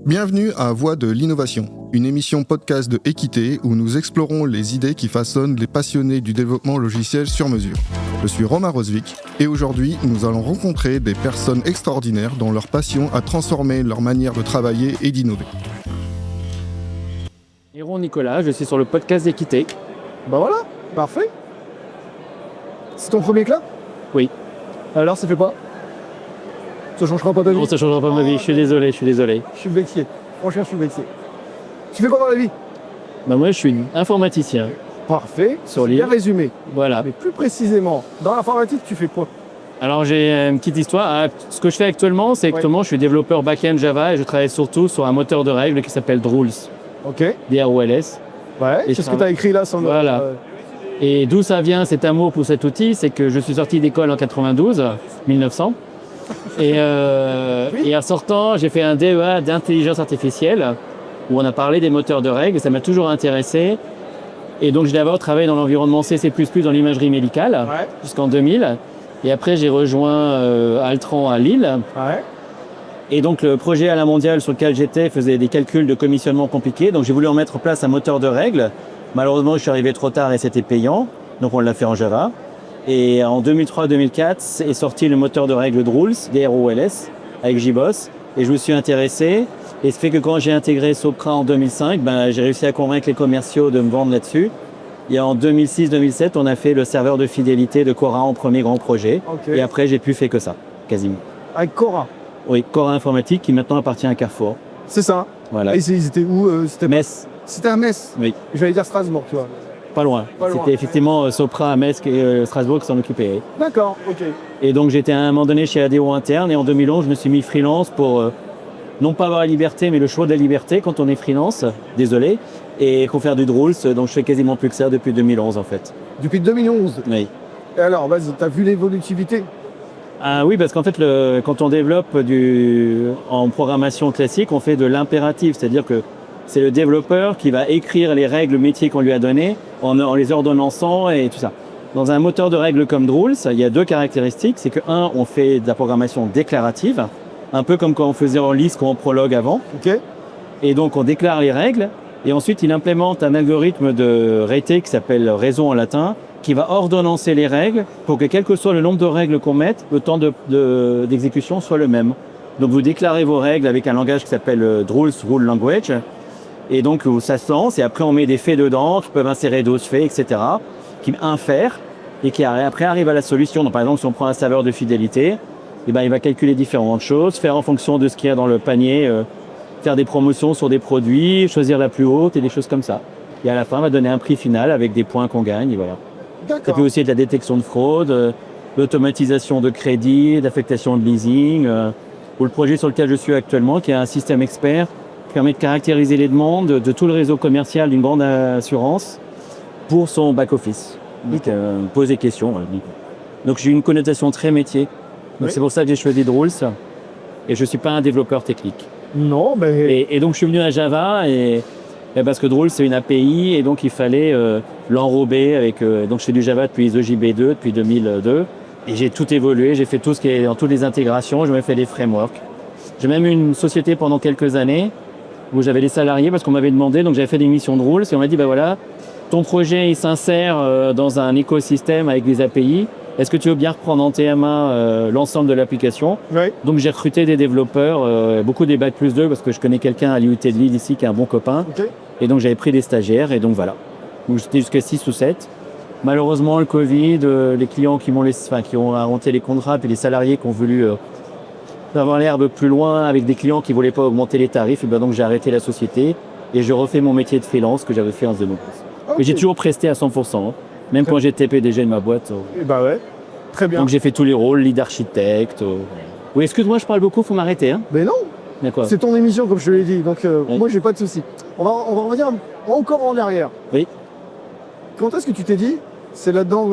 Bienvenue à Voix de l'innovation, une émission podcast de Équité où nous explorons les idées qui façonnent les passionnés du développement logiciel sur mesure. Je suis Romain Rosvik et aujourd'hui nous allons rencontrer des personnes extraordinaires dont leur passion a transformé leur manière de travailler et d'innover. Héron Nicolas, je suis sur le podcast d'Équité. Bah voilà, parfait. C'est ton premier club ? Oui. Alors ça fait pas ? Ça changera pas ta vie ? Non, ça changera pas ma vie, je suis désolé. Je suis vexé. Franchement, je suis vexé. Tu fais quoi dans la vie ? Bah moi je suis informaticien. Parfait, Sur bien l'île. résumé. Voilà. Mais plus précisément, dans l'informatique, tu fais quoi ? Alors j'ai une petite histoire. Ce que je fais actuellement, c'est je suis développeur back-end Java et je travaille surtout sur un moteur de règles qui s'appelle Drools, Ok. D-R-O-L-S. Ouais, Et c'est je ce que tu as écrit là sans Voilà. Et d'où ça vient cet amour pour cet outil, c'est que je suis sorti d'école en 1900. Et en sortant, j'ai fait un DEA d'intelligence artificielle où on a parlé des moteurs de règles. Ça m'a toujours intéressé. Et donc, j'ai d'abord travaillé dans l'environnement C++ dans l'imagerie médicale jusqu'en 2000. Et après, j'ai rejoint Altran à Lille. Ouais. Et donc, le projet à la mondiale sur lequel j'étais faisait des calculs de commissionnement compliqués. Donc, j'ai voulu en mettre en place un moteur de règles. Malheureusement, je suis arrivé trop tard et c'était payant. Donc, on l'a fait en Java. Et en 2003-2004 est sorti le moteur de règles Drools, D-R-O-L-S, avec JBoss. Et je me suis intéressé. Et ce fait que quand j'ai intégré Sopra en 2005, j'ai réussi à convaincre les commerciaux de me vendre là-dessus. Et en 2006-2007, on a fait le serveur de fidélité de Cora en premier grand projet. Ok. Et après, j'ai plus fait que ça, quasiment. Avec Cora. Oui, Cora Informatique qui maintenant appartient à Carrefour. C'est ça. Voilà. Et ils étaient où c'était... Metz, C'était à Metz. oui, J'allais dire Strasbourg, tu vois. pas loin. Pas loin. C'était effectivement Sopra à Metz et Strasbourg qui s'en occupaient. D'accord, ok. Et donc j'étais à un moment donné chez ADO Interne et en 2011 je me suis mis freelance pour non pas avoir la liberté mais le choix de la liberté quand on est freelance, désolé, et pour faire du Drools, donc je fais quasiment plus que ça depuis 2011 en fait. Depuis 2011. Oui. Et alors, vas-y, t'as vu l'évolutivité ? Ah oui, parce qu'en fait quand on développe en programmation classique, on fait de l'impératif, c'est-à-dire que c'est le développeur qui va écrire les règles métiers qu'on lui a données en les ordonnançant et tout ça. Dans un moteur de règles comme Drools, il y a deux caractéristiques. C'est que, un, on fait de la programmation déclarative, un peu comme quand on faisait en Lisp ou en Prolog avant. Ok. Et donc, on déclare les règles. Et ensuite, il implémente un algorithme de Rete qui s'appelle raison en latin, qui va ordonnancer les règles pour que, quel que soit le nombre de règles qu'on mette, le temps d'exécution soit le même. Donc, vous déclarez vos règles avec un langage qui s'appelle Drools Rule Language. Et donc, ça se lance, et après, on met des faits dedans, qui peuvent insérer d'autres faits, etc., qui infèrent, et qui après arrivent à la solution. Donc, par exemple, si on prend un serveur de fidélité, il va calculer différentes choses, faire en fonction de ce qu'il y a dans le panier, faire des promotions sur des produits, choisir la plus haute, et des choses comme ça. Et à la fin, il va donner un prix final avec des points qu'on gagne, et voilà. Ça D'accord. peut aussi être la détection de fraude, l'automatisation de crédit, d'affectation de leasing, ou le projet sur lequel je suis actuellement, qui est un système expert, permet de caractériser les demandes de tout le réseau commercial d'une grande assurance pour son back-office. Donc, poser des questions. Voilà. Donc, j'ai une connotation très métier. Donc, Oui. c'est pour ça que j'ai choisi Drools. Et je ne suis pas un développeur technique. Non, mais... Et donc, je suis venu à Java parce que Drools, c'est une API. Et donc, il fallait l'enrober avec... donc, je fais du Java depuis ISO-JB2, depuis 2002. Et j'ai tout évolué. J'ai fait tout ce qui est dans toutes les intégrations. J'ai même fait des frameworks. J'ai même eu une société pendant quelques années où j'avais des salariés parce qu'on m'avait demandé, donc j'avais fait des missions de Drools et on m'a dit, voilà, ton projet il s'insère dans un écosystème avec des API, est-ce que tu veux bien reprendre en TMA l'ensemble de l'application ? Ouais. Donc j'ai recruté des développeurs, beaucoup des Bac+2 parce que je connais quelqu'un à l'IUT de Lille ici qui est un bon copain, Ok. et donc j'avais pris des stagiaires et donc voilà. Donc j'étais jusqu'à 6 ou 7. Malheureusement le Covid, les clients qui ont inventé les contrats puis les salariés qui ont voulu avoir l'herbe plus loin avec des clients qui ne voulaient pas augmenter les tarifs, et donc j'ai arrêté la société et je refais mon métier de freelance que j'avais fait en 2012. Ok. Mais j'ai toujours presté à 100%, hein. Même quand j'étais PDG de ma boîte. Et bah ouais. Très bien. Donc j'ai fait tous les rôles, lead architecte. Oui, excuse-moi, je parle beaucoup, faut m'arrêter. Hein. Mais non, D'accord. c'est ton émission, comme je te l'ai dit. Donc, Oui. moi, j'ai pas de souci. On va revenir encore en arrière. Oui. Quand est-ce que tu t'es dit, c'est là-dedans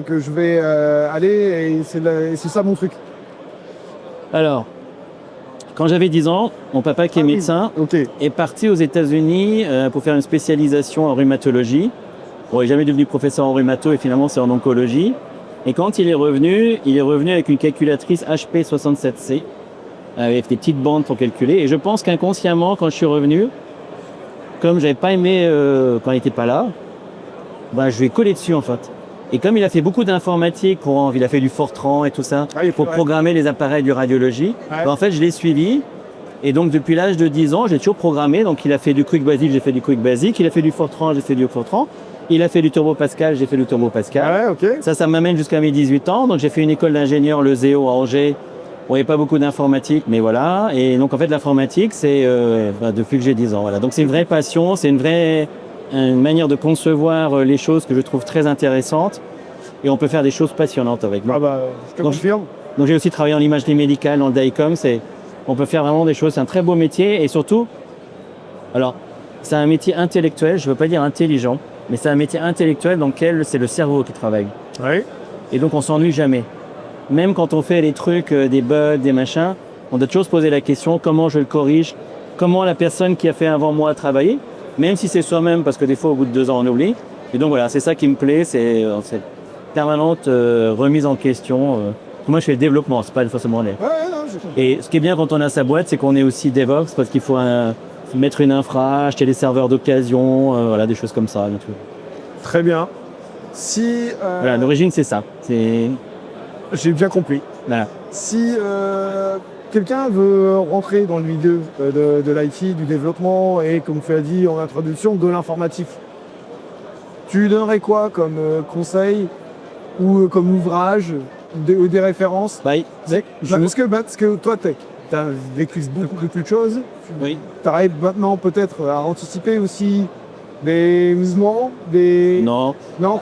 que je vais aller et c'est ça mon truc ? Alors, quand j'avais 10 ans, mon papa qui est médecin Ok. est parti aux États-Unis pour faire une spécialisation en rhumatologie. Bon, il n'est jamais devenu professeur en rhumato et finalement c'est en oncologie. Et quand il est revenu avec une calculatrice HP67C avec des petites bandes pour calculer. Et je pense qu'inconsciemment, quand je suis revenu, comme j'avais pas aimé quand il n'était pas là, je lui ai collé dessus en fait. Et comme il a fait beaucoup d'informatique, il a fait du Fortran et tout ça, pour programmer les appareils de radiologie, en fait je l'ai suivi. Et donc depuis l'âge de 10 ans, j'ai toujours programmé. Donc il a fait du Quick Basic, j'ai fait du Quick Basic. Il a fait du Fortran, j'ai fait du Fortran. Il a fait du Turbo Pascal, j'ai fait du Turbo Pascal. Ça m'amène jusqu'à mes 18 ans. Donc j'ai fait une école d'ingénieur, le ZEO à Angers. Bon, il n'y a pas beaucoup d'informatique, mais voilà. Et donc en fait l'informatique, c'est depuis que j'ai 10 ans. Voilà. Donc c'est une vraie passion, c'est une manière de concevoir les choses que je trouve très intéressante. Et on peut faire des choses passionnantes avec. Je te confirme. Donc j'ai aussi travaillé en imagerie médicale, dans le DICOM. On peut faire vraiment des choses, c'est un très beau métier. Et surtout, alors c'est un métier intellectuel, je ne veux pas dire intelligent, mais c'est un métier intellectuel dans lequel c'est le cerveau qui travaille. Oui. Et donc on s'ennuie jamais. Même quand on fait des trucs, des bugs, des machins, on doit toujours se poser la question, comment je le corrige, comment la personne qui a fait avant moi a travaillé, même si c'est soi-même, parce que des fois au bout de 2 ans on oublie. Et donc voilà, c'est ça qui me plaît, c'est cette permanente remise en question. Moi je fais le développement, c'est pas forcément l'air. Et ce qui est bien quand on a sa boîte, c'est qu'on est aussi DevOps, parce qu'il faut mettre une infra, acheter des serveurs d'occasion, voilà, des choses comme ça. Très bien. Voilà, l'origine c'est ça. J'ai bien compris. Voilà. Si quelqu'un veut rentrer dans le milieu de l'IT, du développement et, comme tu as dit en introduction, de l'informatique, tu lui donnerais quoi comme conseil ou comme ouvrage, des références? Parce que toi, tu as vécu beaucoup de choses. Oui. Tu arrives maintenant peut-être à anticiper aussi des mouvements, Non.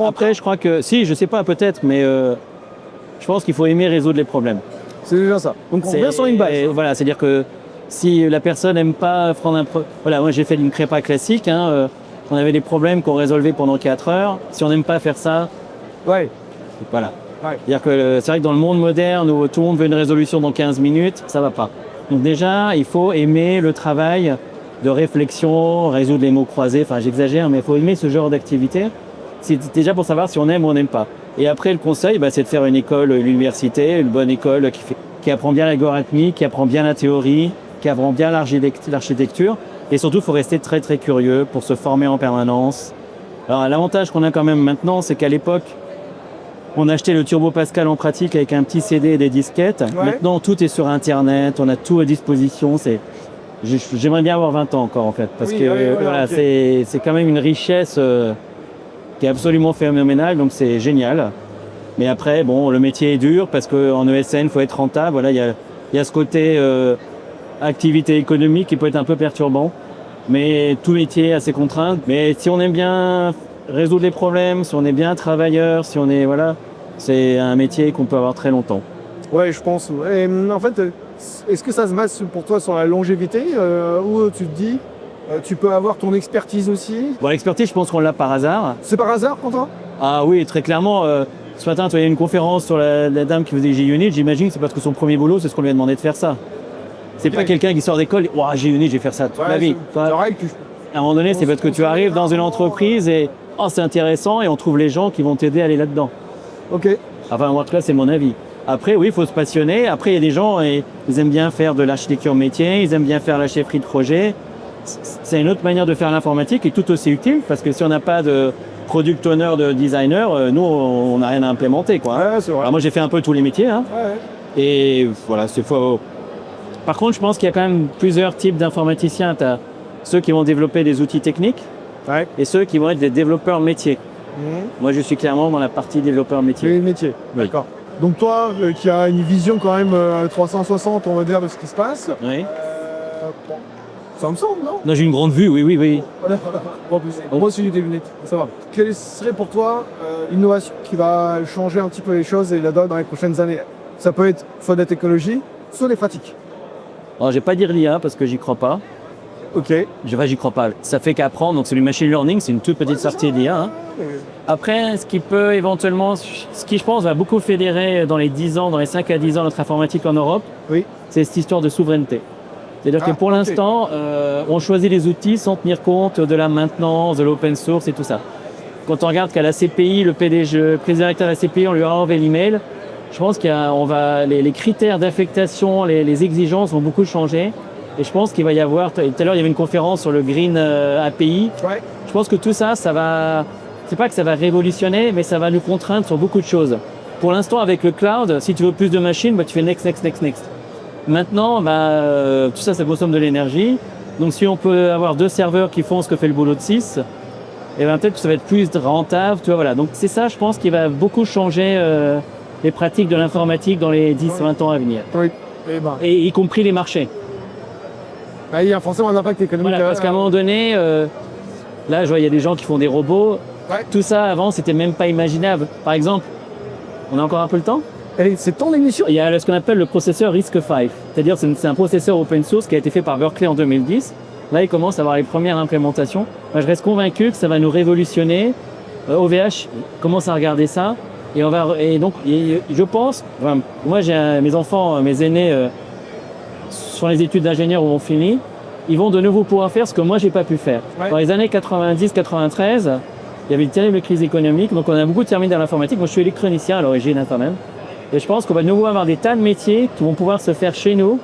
Après, je crois que... Si, je sais pas, peut-être, mais je pense qu'il faut aimer résoudre les problèmes. C'est déjà ça. Donc on revient sur une base. Voilà, c'est-à-dire que si la personne n'aime pas prendre Voilà, moi j'ai fait une prépa classique, on avait des problèmes qu'on résolvait pendant 4 heures. Si on n'aime pas faire ça, voilà. C'est-à-dire que c'est vrai que dans le monde moderne où tout le monde veut une résolution dans 15 minutes, ça va pas. Donc déjà, il faut aimer le travail de réflexion, résoudre les mots croisés, enfin j'exagère, mais il faut aimer ce genre d'activité. C'est déjà pour savoir si on aime ou on n'aime pas. Et après, le conseil, c'est de faire une école, l'université, une bonne école qui apprend bien l'algorithmie, qui apprend bien la théorie, qui apprend bien l'architecture. Et surtout, il faut rester très très curieux pour se former en permanence. Alors l'avantage qu'on a quand même maintenant, c'est qu'à l'époque, on achetait le Turbo Pascal en pratique avec un petit CD et des disquettes. Maintenant, tout est sur Internet, on a tout à disposition. J'aimerais bien avoir 20 ans encore en fait, parce c'est quand même une richesse qui est absolument phénoménale, donc c'est génial. Mais après, le métier est dur parce qu'en ESN, il faut être rentable. Voilà, il y a ce côté activité économique qui peut être un peu perturbant. Mais tout métier a ses contraintes. Mais si on aime bien résoudre les problèmes, si on est bien travailleur, c'est un métier qu'on peut avoir très longtemps. Ouais, je pense. Et, en fait, est-ce que ça se base pour toi sur la longévité ou tu te dis tu peux avoir ton expertise aussi? L'expertise, je pense qu'on l'a par hasard. C'est par hasard pour toi? Ah oui, très clairement. Ce matin, tu as eu une conférence sur la dame qui faisait G-Unit. J'imagine que c'est parce que son premier boulot, c'est ce qu'on lui a demandé de faire ça. C'est pas quelqu'un qui sort d'école et « G-Unit, je vais faire ça toute ma vie ». À un moment donné, c'est parce que tu arrives dans une entreprise et « c'est intéressant » et on trouve les gens qui vont t'aider à aller là-dedans. Ok. Enfin, moi, en tout cas, c'est mon avis. Après, oui, il faut se passionner. Après, il y a des gens, ils aiment bien faire de l'architecture métier, ils aiment bien faire la chefferie de projet. C'est une autre manière de faire l'informatique et tout aussi utile parce que si on n'a pas de product owner, de designer, nous, on n'a rien à implémenter, quoi. Ouais, c'est vrai. Alors moi, j'ai fait un peu tous les métiers, Et voilà, c'est faux. Par contre, je pense qu'il y a quand même plusieurs types d'informaticiens. Tu as ceux qui vont développer des outils techniques et ceux qui vont être des développeurs métiers. Moi, je suis clairement dans la partie développeur métier. Les métiers, d'accord. Donc toi, qui as une vision quand même 360, on va dire, de ce qui se passe. Oui. Ça me semble, non? Non, j'ai une grande vue, oui. Moi aussi, j'ai des lunettes, ça va. Quelle serait pour toi l'innovation qui va changer un petit peu les choses et la donne dans les prochaines années? Ça peut être soit des technologies, soit des pratiques. Alors, je vais pas dire l'IA parce que j'y crois pas. Ok. J'y crois pas. Ça fait qu'apprendre, donc c'est du machine learning, c'est une toute petite sortie de l'IA. Après, ce qui peut éventuellement, ce qui je pense va beaucoup fédérer dans les 10 ans, dans les 5 à 10 ans notre informatique en Europe, c'est cette histoire de souveraineté. C'est-à-dire que pour l'instant, on choisit les outils sans tenir compte de la maintenance, de l'open source et tout ça. Quand on regarde qu'à la CPI, le PDG, le président directeur de la CPI, on lui a envoyé l'email, Je pense les critères d'affectation, les exigences vont beaucoup changer. Et je pense qu'il va y avoir, tout à l'heure il y avait une conférence sur le Green API. Ouais. Je pense que tout ça, c'est pas que ça va révolutionner, mais ça va nous contraindre sur beaucoup de choses. Pour l'instant, avec le cloud, si tu veux plus de machines, tu fais next. Maintenant, tout ça consomme de l'énergie. Donc si on peut avoir 2 serveurs qui font ce que fait le boulot de 6, peut-être que ça va être plus rentable. Tu vois, voilà. Donc c'est ça, je pense, qui va beaucoup changer les pratiques de l'informatique dans les 10-20 ans à venir. Oui. Et y compris les marchés. Il y a forcément un impact économique. Voilà, parce qu'à un moment donné, là, je vois, il y a des gens qui font des robots. Ouais. Tout ça, avant, c'était même pas imaginable. Par exemple, on a encore un peu le temps ? C'est ton émission. Il y a ce qu'on appelle le processeur RISC-V. C'est-à-dire c'est un processeur open source qui a été fait par Berkeley en 2010. Là, il commence à avoir les premières implémentations. Moi, je reste convaincu que ça va nous révolutionner. OVH commence à regarder ça. Je pense, moi, j'ai mes enfants, mes aînés, sur les études d'ingénieur où on finit, ils vont de nouveau pouvoir faire ce que moi, j'ai pas pu faire. Ouais. Dans les années 90-93, il y avait une terrible crise économique. Donc, on a beaucoup terminé dans l'informatique. Moi, je suis électronicien à l'origine, quand même. Et je pense qu'on va de nouveau avoir des tas de métiers qui vont pouvoir se faire chez nous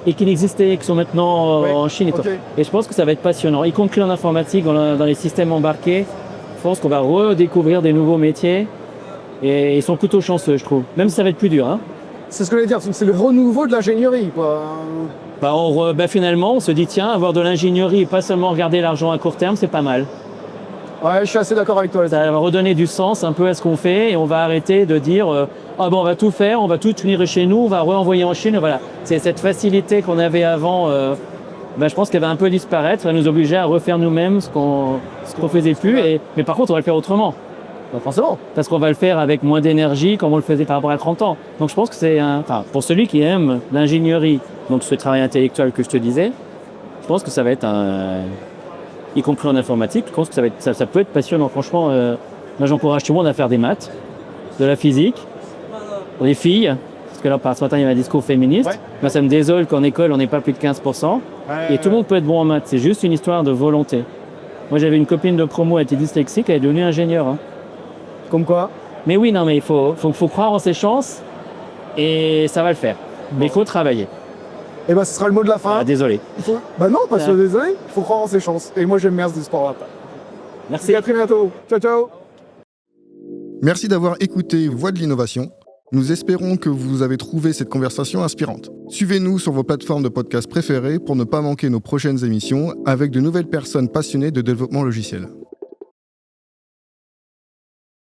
et qui n'existaient, qui sont maintenant en Chine. Et je pense que ça va être passionnant, y compris en informatique, dans les systèmes embarqués. Je pense qu'on va redécouvrir des nouveaux métiers et ils sont plutôt chanceux, je trouve. Même si ça va être plus dur. Hein. C'est ce que je voulais dire, c'est le renouveau de l'ingénierie, quoi. Finalement, on se dit, tiens, avoir de l'ingénierie et pas seulement regarder l'argent à court terme, c'est pas mal. Ouais, je suis assez d'accord avec toi. Ça va redonner du sens un peu à ce qu'on fait et on va arrêter de dire on va tout faire, on va tout unir chez nous, on va renvoyer en Chine. Voilà. C'est cette facilité qu'on avait avant, je pense qu'elle va un peu disparaître. Ça va nous obliger à refaire nous-mêmes ce qu'on faisait plus. Mais par contre, on va le faire autrement. Forcément. Parce qu'on va le faire avec moins d'énergie comme on le faisait par rapport à 30 ans. Donc je pense que c'est pour celui qui aime l'ingénierie, donc ce travail intellectuel que je te disais, je pense que ça va être y compris en informatique, je pense que ça peut être passionnant. Franchement, moi j'encourage tout le monde à faire des maths, de la physique, pour les filles, parce que là, ce matin, il y avait un discours féministe. Ouais. Moi, ça me désole qu'en école, on n'est pas plus de 15%. Et tout le monde peut être bon en maths, c'est juste une histoire de volonté. Moi, j'avais une copine de promo, elle était dyslexique, elle est devenue ingénieure. Hein. Comme quoi. Mais oui, non, mais il faut croire en ses chances et ça va le faire. Mais il faut travailler. Et ce sera le mot de la fin. Désolé. Non, parce que désolé, il faut croire en ses chances. Et moi, j'aime bien ce sport-là. Merci. Et à très bientôt. Ciao, ciao. Merci d'avoir écouté Voix de l'innovation. Nous espérons que vous avez trouvé cette conversation inspirante. Suivez-nous sur vos plateformes de podcast préférées pour ne pas manquer nos prochaines émissions avec de nouvelles personnes passionnées de développement logiciel.